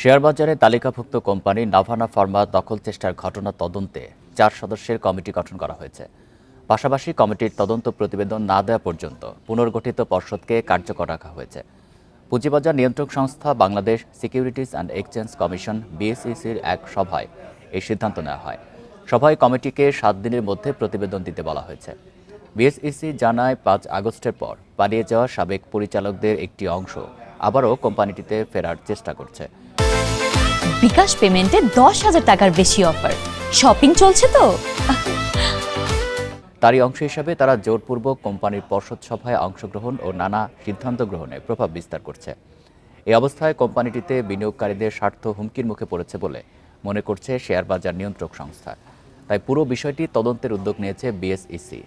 শেয়ারবাজারে তালিকাভুক্ত company Navana Pharma দখল চেষ্টার ঘটনা তদন্তে 4 সদস্যের কমিটি গঠন করা হয়েছে। পাশাপাশি কমিটির তদন্ত প্রতিবেদন না দেওয়া পর্যন্ত পুনর্গঠিত পর্ষদকে কার্যকর রাখা হয়েছে। পুঁজিবাজার নিয়ন্ত্রক সংস্থা Bangladesh securities and exchange commission বিএসইসির এক সভায় এই সিদ্ধান্ত নেওয়া হয়। সভায় কমিটিকে 7 দিনের মধ্যে প্রতিবেদন দিতে বলা হয়েছে। বিএসইসি জানায় 5 আগস্টের পর পালিয়ে যাওয়া সাবেক পরিচালকদের একটি অংশ আবারও কোম্পানিটিতে ফেরার চেষ্টা করছে। বিকাশ পেমেন্টে 10,000 টাকার বেশি অফার, শপিং চলছে তো। তারই অংশ হিসাবে তারা জোরপূর্বক কোম্পানির পর্ষদ সভায় অংশগ্রহণ ও নানা সিদ্ধান্ত গ্রহণে প্রভাব বিস্তার করছে। এই অবস্থায় কোম্পানিটিতে বিনিয়োগকারীদের স্বার্থ হুমকির মুখে পড়েছে বলে মনে করছে শেয়ারবাজার নিয়ন্ত্রক সংস্থা। তাই পুরো বিষয়টি তদন্তের উদ্যোগ নিয়েছে বিএসইসি।